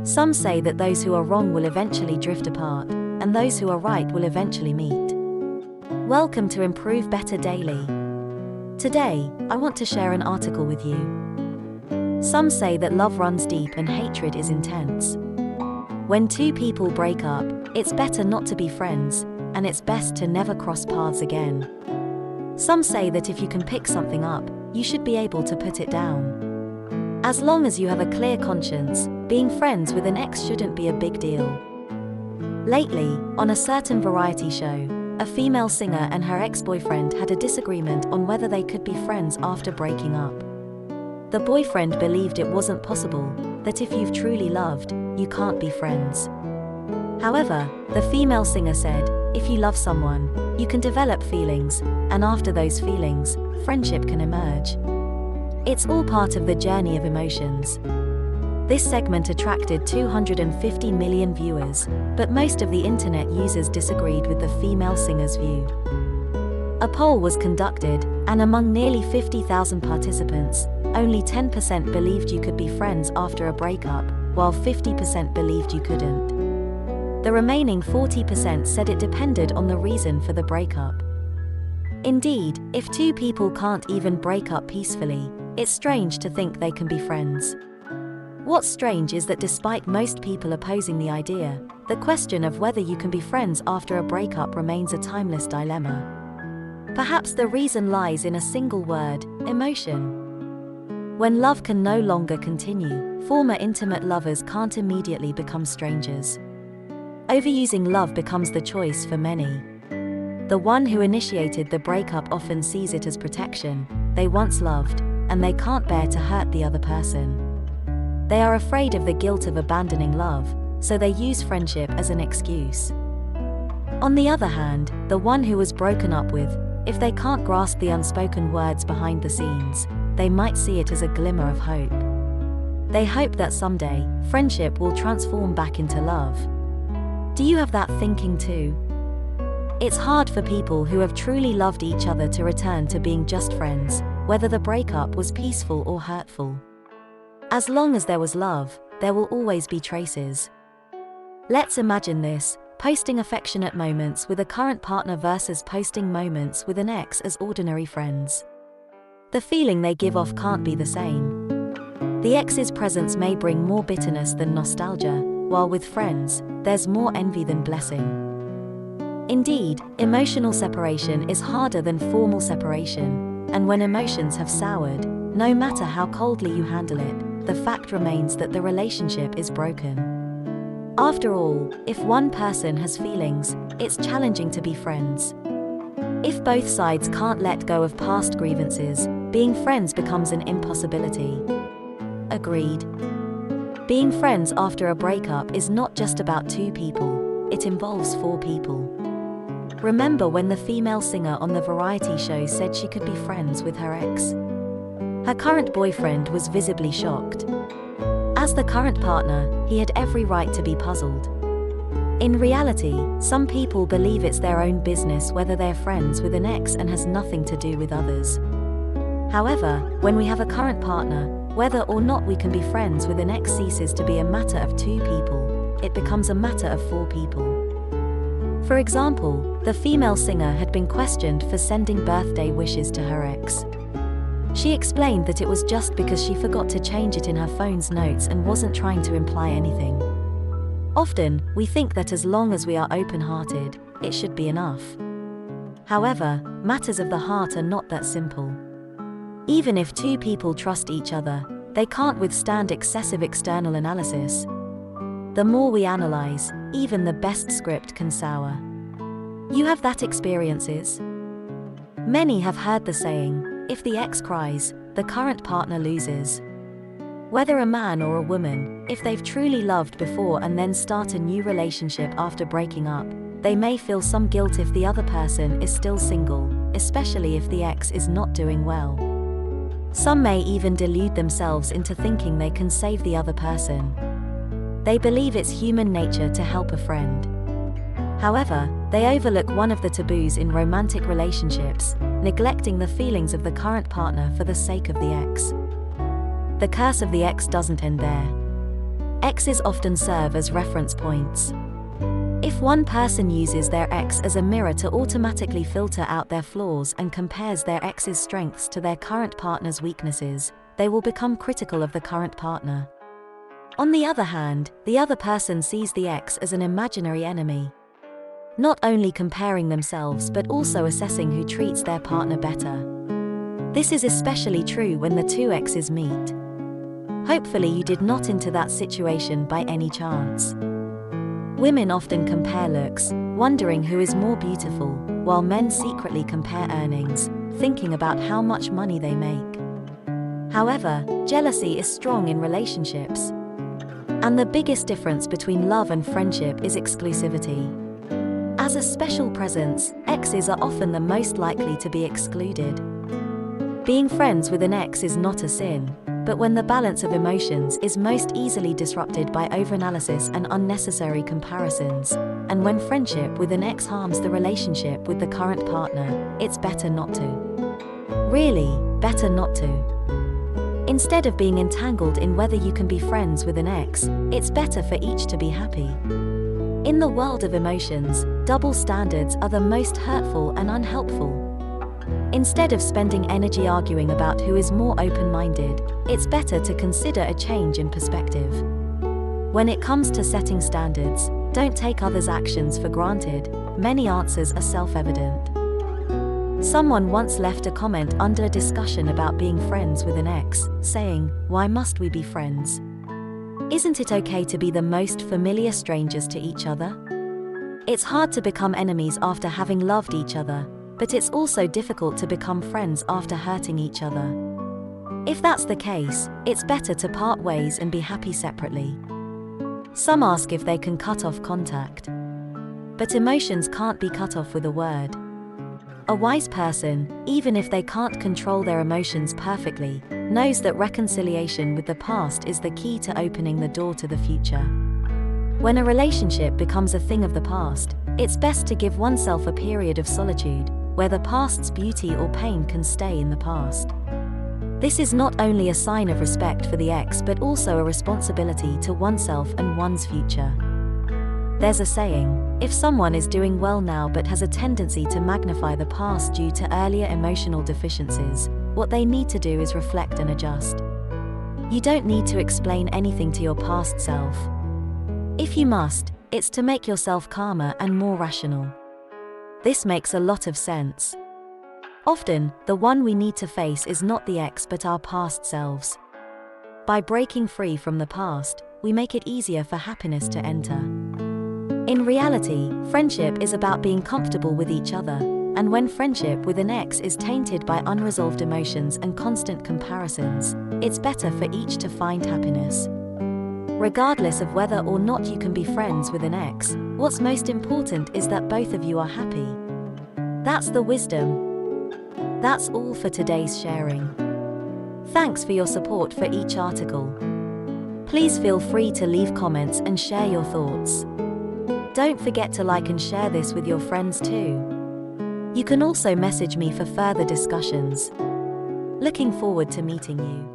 Some say that those who are wrong will eventually drift apart, and those who are right will eventually meet. Welcome to Improve Better Daily. Today, I want to share an article with you. Some say that love runs deep and hatred is intense. When two people break up, it's better not to be friends, and it's best to never cross paths again. Some say that if you can pick something up, you should be able to put it down. As long as you have a clear conscience, being friends with an ex shouldn't be a big deal. Lately, on a certain variety show, a female singer and her ex-boyfriend had a disagreement on whether they could be friends after breaking up. The boyfriend believed it wasn't possible, that if you've truly loved, you can't be friends. However, the female singer said, if you love someone, you can develop feelings, and after those feelings, friendship can emerge. It's all part of the journey of emotions. This segment attracted 250 million viewers, but most of the internet users disagreed with the female singer's view. A poll was conducted, and among nearly 50,000 participants, only 10% believed you could be friends after a breakup, while 50% believed you couldn't. The remaining 40% said it depended on the reason for the breakup. Indeed, if two people can't even break up peacefully, it's strange to think they can be friends. What's strange is that despite most people opposing the idea, the question of whether you can be friends after a breakup remains a timeless dilemma. Perhaps the reason lies in a single word: emotion. When love can no longer continue, former intimate lovers can't immediately become strangers. Overusing love becomes the choice for many. The one who initiated the breakup often sees it as protection. They once loved, and they can't bear to hurt the other person. They are afraid of the guilt of abandoning love, so they use friendship as an excuse. On the other hand, the one who was broken up with, if they can't grasp the unspoken words behind the scenes, they might see it as a glimmer of hope. They hope that someday, friendship will transform back into love. Do you have that thinking too? It's hard for people who have truly loved each other to return to being just friends, whether the breakup was peaceful or hurtful. As long as there was love, there will always be traces. Let's imagine this: posting affectionate moments with a current partner versus posting moments with an ex as ordinary friends. The feeling they give off can't be the same. The ex's presence may bring more bitterness than nostalgia, while with friends, there's more envy than blessing. Indeed, emotional separation is harder than formal separation, and when emotions have soured, no matter how coldly you handle it, the fact remains that the relationship is broken. After all, if one person has feelings, it's challenging to be friends. If both sides can't let go of past grievances, being friends becomes an impossibility. Agreed. Being friends after a breakup is not just about two people, it involves four people. Remember when the female singer on the variety show said she could be friends with her ex? Her current boyfriend was visibly shocked. As the current partner, he had every right to be puzzled. In reality, some people believe it's their own business whether they're friends with an ex and has nothing to do with others. However, when we have a current partner, whether or not we can be friends with an ex ceases to be a matter of two people, it becomes a matter of four people. For example, the female singer had been questioned for sending birthday wishes to her ex. She explained that it was just because she forgot to change it in her phone's notes and wasn't trying to imply anything. Often, we think that as long as we are open-hearted, it should be enough. However, matters of the heart are not that simple. Even if two people trust each other, they can't withstand excessive external analysis. The more we analyze, even the best script can sour. You have that experiences? Many have heard the saying, if the ex cries, the current partner loses. Whether a man or a woman, if they've truly loved before and then start a new relationship after breaking up, they may feel some guilt if the other person is still single, especially if the ex is not doing well. Some may even delude themselves into thinking they can save the other person. They believe it's human nature to help a friend. However, they overlook one of the taboos in romantic relationships, neglecting the feelings of the current partner for the sake of the ex. The curse of the ex doesn't end there. Exes often serve as reference points. If one person uses their ex as a mirror to automatically filter out their flaws and compares their ex's strengths to their current partner's weaknesses, they will become critical of the current partner. On the other hand, the other person sees the ex as an imaginary enemy, not only comparing themselves but also assessing who treats their partner better. This is especially true when the two exes meet. Hopefully you did not into that situation by any chance. Women often compare looks, wondering who is more beautiful, while men secretly compare earnings, thinking about how much money they make. However, jealousy is strong in relationships. And the biggest difference between love and friendship is exclusivity. As a special presence, exes are often the most likely to be excluded. Being friends with an ex is not a sin, but when the balance of emotions is most easily disrupted by overanalysis and unnecessary comparisons, and when friendship with an ex harms the relationship with the current partner, it's better not to. Really, better not to. Instead of being entangled in whether you can be friends with an ex, it's better for each to be happy. In the world of emotions, double standards are the most hurtful and unhelpful. Instead of spending energy arguing about who is more open-minded, it's better to consider a change in perspective. When it comes to setting standards, don't take others' actions for granted. Many answers are self-evident. Someone once left a comment under a discussion about being friends with an ex, saying, "Why must we be friends? Isn't it okay to be the most familiar strangers to each other?" It's hard to become enemies after having loved each other, but it's also difficult to become friends after hurting each other. If that's the case, it's better to part ways and be happy separately. Some ask if they can cut off contact. But emotions can't be cut off with a word. A wise person, even if they can't control their emotions perfectly, knows that reconciliation with the past is the key to opening the door to the future. When a relationship becomes a thing of the past, it's best to give oneself a period of solitude, where the past's beauty or pain can stay in the past. This is not only a sign of respect for the ex but also a responsibility to oneself and one's future. There's a saying, if someone is doing well now but has a tendency to magnify the past due to earlier emotional deficiencies, what they need to do is reflect and adjust. You don't need to explain anything to your past self. If you must, it's to make yourself calmer and more rational. This makes a lot of sense. Often, the one we need to face is not the ex but our past selves. By breaking free from the past, we make it easier for happiness to enter. In reality, friendship is about being comfortable with each other, and when friendship with an ex is tainted by unresolved emotions and constant comparisons, it's better for each to find happiness. Regardless of whether or not you can be friends with an ex, what's most important is that both of you are happy. That's the wisdom. That's all for today's sharing. Thanks for your support for each article. Please feel free to leave comments and share your thoughts. Don't forget to like and share this with your friends too. You can also message me for further discussions. Looking forward to meeting you.